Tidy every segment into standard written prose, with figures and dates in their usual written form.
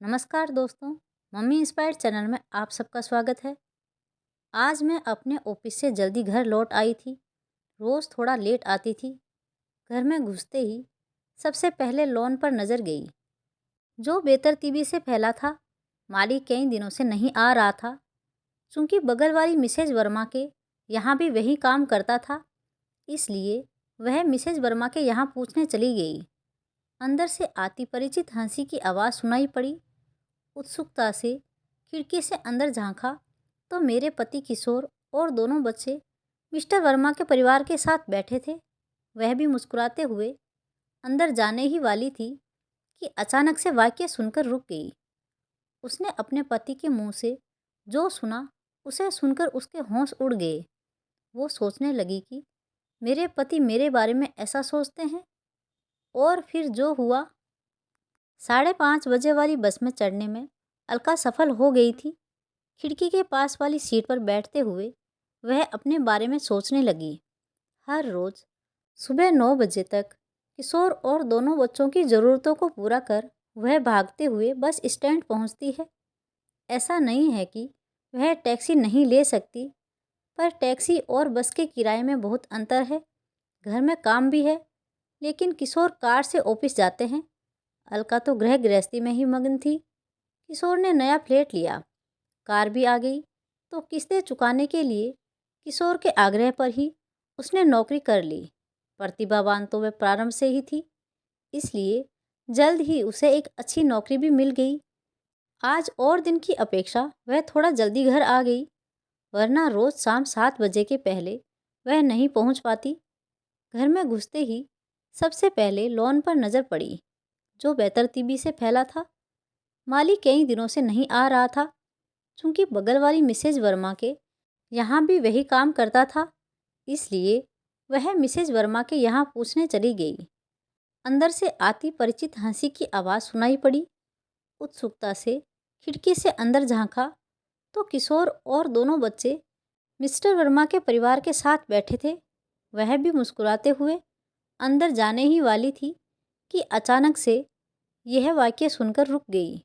नमस्कार दोस्तों। Mummy inspired channel में आप सबका स्वागत है। आज मैं अपने ऑफिस से जल्दी घर लौट आई थी। रोज़ थोड़ा लेट आती थी। घर में घुसते ही सबसे पहले लॉन पर नज़र गई, जो बेतरतीबी से फैला था। मालिक कई दिनों से नहीं आ रहा था, चूँकि बगल वाली मिसेज वर्मा के यहाँ भी वही काम करता था। इसलिए वह मिसेज वर्मा के यहाँ पूछने चली गई। अंदर से आती परिचित हंसी की आवाज़ सुनाई पड़ी। उत्सुकता से खिड़की से अंदर झांका तो मेरे पति किशोर और दोनों बच्चे मिस्टर वर्मा के परिवार के साथ बैठे थे। वह भी मुस्कुराते हुए अंदर जाने ही वाली थी कि अचानक से वाक्य सुनकर रुक गई। उसने अपने पति के मुंह से जो सुना उसे सुनकर उसके होश उड़ गए। वो सोचने लगी कि मेरे पति मेरे बारे में ऐसा सोचते हैं। और फिर जो हुआ। 5:30 बजे वाली बस में चढ़ने में अलका सफल हो गई थी। खिड़की के पास वाली सीट पर बैठते हुए वह अपने बारे में सोचने लगी। हर रोज़ सुबह 9 बजे तक किशोर और दोनों बच्चों की ज़रूरतों को पूरा कर वह भागते हुए बस स्टैंड पहुंचती है। ऐसा नहीं है कि वह टैक्सी नहीं ले सकती, पर टैक्सी और बस के किराए में बहुत अंतर है। घर में काम भी है, लेकिन किशोर कार से ऑफिस जाते हैं। अलका तो गृह गृहस्थी में ही मगन थी। किशोर ने नया फ्लैट लिया, कार भी आ गई, तो किस्तें चुकाने के लिए किशोर के आग्रह पर ही उसने नौकरी कर ली। प्रतिभावान तो वह प्रारंभ से ही थी, इसलिए जल्द ही उसे एक अच्छी नौकरी भी मिल गई। आज और दिन की अपेक्षा वह थोड़ा जल्दी घर आ गई, वरना रोज़ शाम 7 बजे के पहले वह नहीं पहुंच पाती। घर में घुसते ही सबसे पहले लॉन पर नज़र पड़ी, जो बेतरतीबी से फैला था। माली कई दिनों से नहीं आ रहा था, चूँकि बगल वाली मिसेज वर्मा के यहाँ भी वही काम करता था। इसलिए वह मिसेज वर्मा के यहाँ पूछने चली गई। अंदर से आती परिचित हंसी की आवाज़ सुनाई पड़ी। उत्सुकता से खिड़की से अंदर झांका तो किशोर और दोनों बच्चे मिस्टर वर्मा के परिवार के साथ बैठे थे। वह भी मुस्कुराते हुए अंदर जाने ही वाली थी कि अचानक से यह वाक्य सुनकर रुक गई।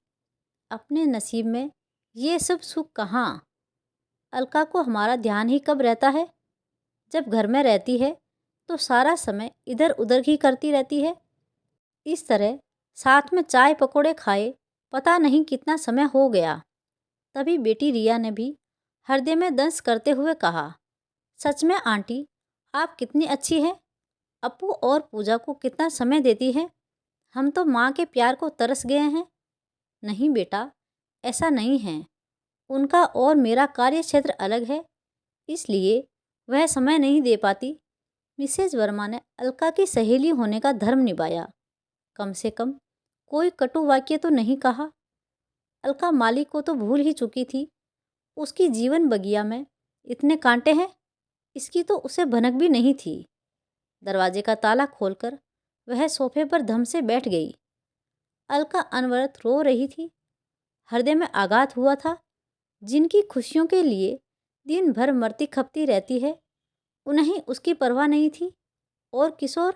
अपने नसीब में ये सब सुख कहाँ। अलका को हमारा ध्यान ही कब रहता है। जब घर में रहती है तो सारा समय इधर उधर ही करती रहती है। इस तरह साथ में चाय पकौड़े खाए पता नहीं कितना समय हो गया। तभी बेटी रिया ने भी हृदय में दंस करते हुए कहा, सच में आंटी, आप कितनी अच्छी हैं। अपू और पूजा को कितना समय देती है। हम तो माँ के प्यार को तरस गए हैं। नहीं बेटा, ऐसा नहीं है। उनका और मेरा कार्य क्षेत्र अलग है, इसलिए वह समय नहीं दे पाती। मिसेज वर्मा ने अलका की सहेली होने का धर्म निभाया। कम से कम कोई कटु वाक्य तो नहीं कहा। अलका मालिक को तो भूल ही चुकी थी। उसकी जीवन बगिया में इतने कांटे हैं, इसकी तो उसे भनक भी नहीं थी। दरवाजे का ताला खोलकर वह सोफे पर धम से बैठ गई। अलका अनवरत रो रही थी। हृदय में आघात हुआ था। जिनकी खुशियों के लिए दिन भर मरती खपती रहती है, उन्हें उसकी परवाह नहीं थी। और किशोर,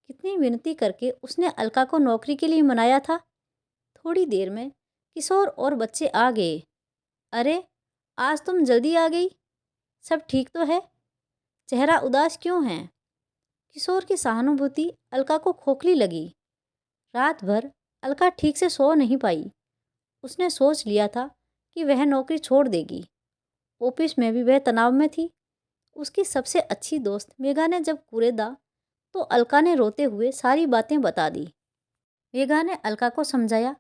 कितनी विनती करके उसने अलका को नौकरी के लिए मनाया था। थोड़ी देर में किशोर और बच्चे आ गए। अरे, आज तुम जल्दी आ गई। सब ठीक तो है? चेहरा उदास क्यों है? किशोर की सहानुभूति अलका को खोखली लगी। रात भर अलका ठीक से सो नहीं पाई। उसने सोच लिया था कि वह नौकरी छोड़ देगी। ऑफिस में भी वह तनाव में थी। उसकी सबसे अच्छी दोस्त मेघा ने जब कूरेदा तो अलका ने रोते हुए सारी बातें बता दी। मेघा ने अलका को समझाया,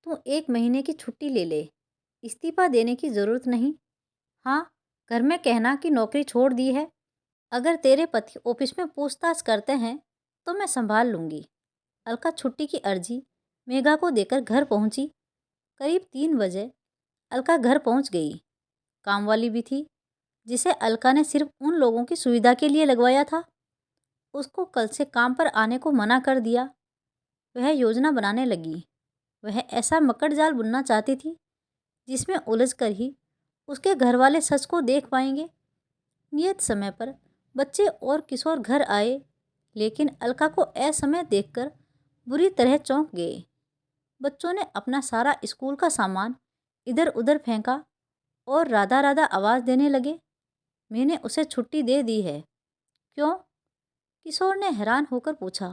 तू 1 महीने की छुट्टी ले ले, इस्तीफा देने की ज़रूरत नहीं। हाँ, घर में कहना कि नौकरी छोड़ दी है। अगर तेरे पति ऑफिस में पूछताछ करते हैं तो मैं संभाल लूँगी। अलका छुट्टी की अर्जी मेघा को देकर घर पहुँची। करीब 3 बजे अलका घर पहुँच गई। काम वाली भी थी, जिसे अलका ने सिर्फ उन लोगों की सुविधा के लिए लगवाया था। उसको कल से काम पर आने को मना कर दिया। वह योजना बनाने लगी। वह ऐसा मकड़ जाल बुनना चाहती थी जिसमें उलझ कर ही उसके घर वाले सच को देख पाएंगे। नियत समय पर बच्चे और किशोर घर आए, लेकिन अलका को असमय देखकर बुरी तरह चौंक गए। बच्चों ने अपना सारा स्कूल का सामान इधर उधर फेंका और राधा राधा आवाज़ देने लगे। मैंने उसे छुट्टी दे दी है। क्यों? किशोर ने हैरान होकर पूछा।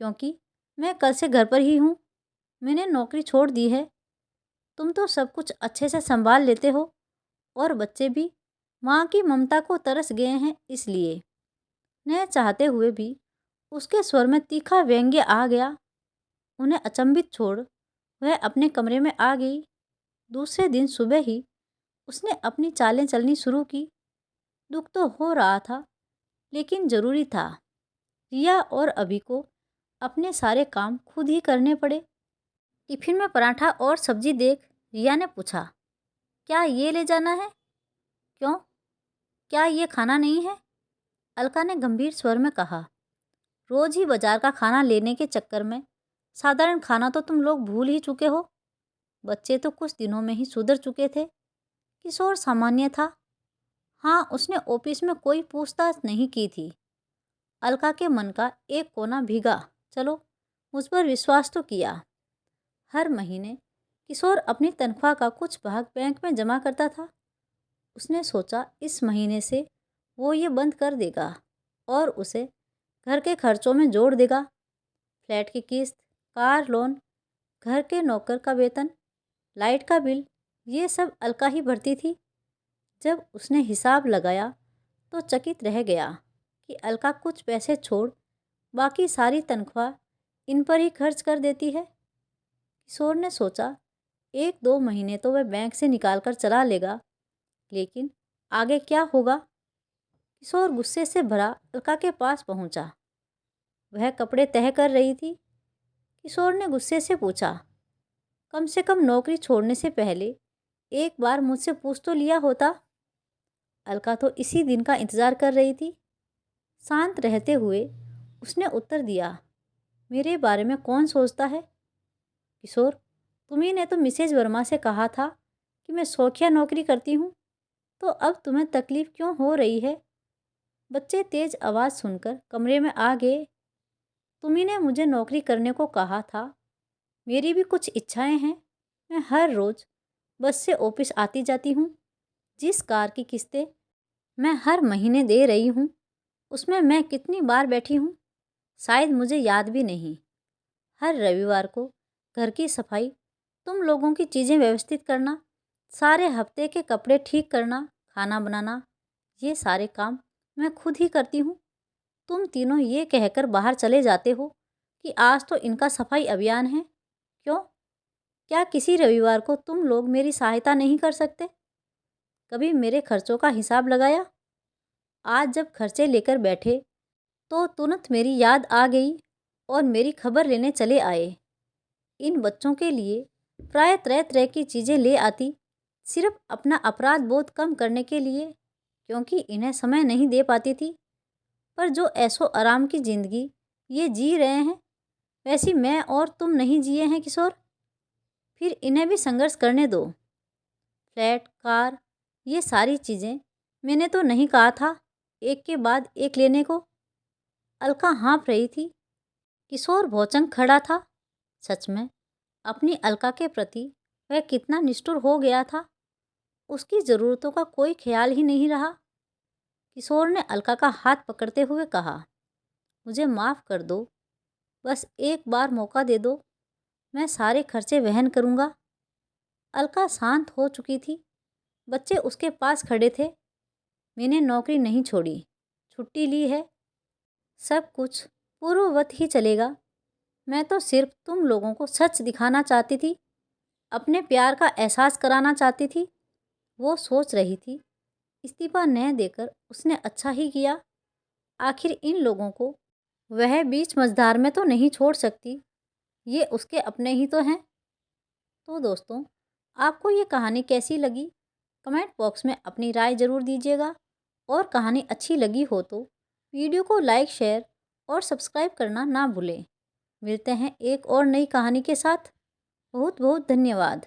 क्योंकि मैं कल से घर पर ही हूँ। मैंने नौकरी छोड़ दी है। तुम तो सब कुछ अच्छे से संभाल लेते हो और बच्चे भी माँ की ममता को तरस गए हैं इसलिए। न चाहते हुए भी उसके स्वर में तीखा व्यंग्य आ गया। उन्हें अचंभित छोड़ वह अपने कमरे में आ गई। दूसरे दिन सुबह ही उसने अपनी चालें चलनी शुरू की। दुख तो हो रहा था लेकिन ज़रूरी था। रिया और अभी को अपने सारे काम खुद ही करने पड़े। टिफिन में पराठा और सब्जी देख रिया ने पूछा, क्या ये ले जाना है? क्यों? क्या ये खाना नहीं है? अलका ने गंभीर स्वर में कहा। रोज ही बाजार का खाना लेने के चक्कर में साधारण खाना तो तुम लोग भूल ही चुके हो। बच्चे तो कुछ दिनों में ही सुधर चुके थे। किशोर सामान्य था। हाँ, उसने ऑफिस में कोई पूछताछ नहीं की थी। अलका के मन का एक कोना भीगा। चलो, मुझ पर विश्वास तो किया। हर महीने किशोर अपनी तनख्वाह का कुछ भाग बैंक में जमा करता था। उसने सोचा इस महीने से वो ये बंद कर देगा और उसे घर के खर्चों में जोड़ देगा। फ्लैट की किस्त, कार लोन, घर के नौकर का वेतन, लाइट का बिल, ये सब अलका ही भरती थी। जब उसने हिसाब लगाया तो चकित रह गया कि अलका कुछ पैसे छोड़ बाकी सारी तनख्वाह इन पर ही खर्च कर देती है। किशोर ने सोचा 1-2 महीने तो वह बैंक से निकाल कर चला लेगा, लेकिन आगे क्या होगा? किशोर गुस्से से भरा अलका के पास पहुंचा। वह कपड़े तह कर रही थी। किशोर ने गुस्से से पूछा, कम से कम नौकरी छोड़ने से पहले एक बार मुझसे पूछ तो लिया होता। अलका तो इसी दिन का इंतज़ार कर रही थी। शांत रहते हुए उसने उत्तर दिया, मेरे बारे में कौन सोचता है? किशोर, तुम्ही ने तो मिसेज वर्मा से कहा था कि मैं शौकिया नौकरी करती हूँ, तो अब तुम्हें तकलीफ़ क्यों हो रही है? बच्चे तेज आवाज़ सुनकर कमरे में आ गए। तुम्ही ने मुझे नौकरी करने को कहा था। मेरी भी कुछ इच्छाएं हैं। मैं हर रोज़ बस से ऑफिस आती जाती हूँ। जिस कार की किस्तें मैं हर महीने दे रही हूँ, उसमें मैं कितनी बार बैठी हूँ शायद मुझे याद भी नहीं। हर रविवार को घर की सफाई, तुम लोगों की चीज़ें व्यवस्थित करना, सारे हफ्ते के कपड़े ठीक करना, खाना बनाना, ये सारे काम मैं खुद ही करती हूँ। तुम तीनों ये कहकर बाहर चले जाते हो कि आज तो इनका सफाई अभियान है। क्यों? क्या किसी रविवार को तुम लोग मेरी सहायता नहीं कर सकते? कभी मेरे खर्चों का हिसाब लगाया? आज जब खर्चे लेकर बैठे तो तुरंत मेरी याद आ गई और मेरी खबर लेने चले आए। इन बच्चों के लिए प्राय तरह तरह की चीज़ें ले आती, सिर्फ अपना अपराध बोध कम करने के लिए, क्योंकि इन्हें समय नहीं दे पाती थी। पर जो ऐशो आराम की ज़िंदगी ये जी रहे हैं, वैसी मैं और तुम नहीं जिए हैं किशोर। फिर इन्हें भी संघर्ष करने दो। फ्लैट, कार, ये सारी चीज़ें मैंने तो नहीं कहा था एक के बाद एक लेने को। अलका हाँफ रही थी। किशोर भौचंग खड़ा था। सच में अपनी अलका के प्रति वह कितना निष्ठुर हो गया था। उसकी ज़रूरतों का कोई ख्याल ही नहीं रहा। किशोर ने अलका का हाथ पकड़ते हुए कहा, मुझे माफ़ कर दो, बस एक बार मौका दे दो, मैं सारे खर्चे वहन करूँगा। अलका शांत हो चुकी थी। बच्चे उसके पास खड़े थे। मैंने नौकरी नहीं छोड़ी, छुट्टी ली है। सब कुछ पूर्ववत ही चलेगा। मैं तो सिर्फ तुम लोगों को सच दिखाना चाहती थी, अपने प्यार का एहसास कराना चाहती थी। वो सोच रही थी, इस्तीफा न देकर उसने अच्छा ही किया। आखिर इन लोगों को वह बीच मझधार में तो नहीं छोड़ सकती। ये उसके अपने ही तो हैं। तो दोस्तों, आपको ये कहानी कैसी लगी? कमेंट बॉक्स में अपनी राय ज़रूर दीजिएगा और कहानी अच्छी लगी हो तो वीडियो को लाइक, शेयर और सब्सक्राइब करना ना भूलें। मिलते हैं एक और नई कहानी के साथ। बहुत बहुत धन्यवाद।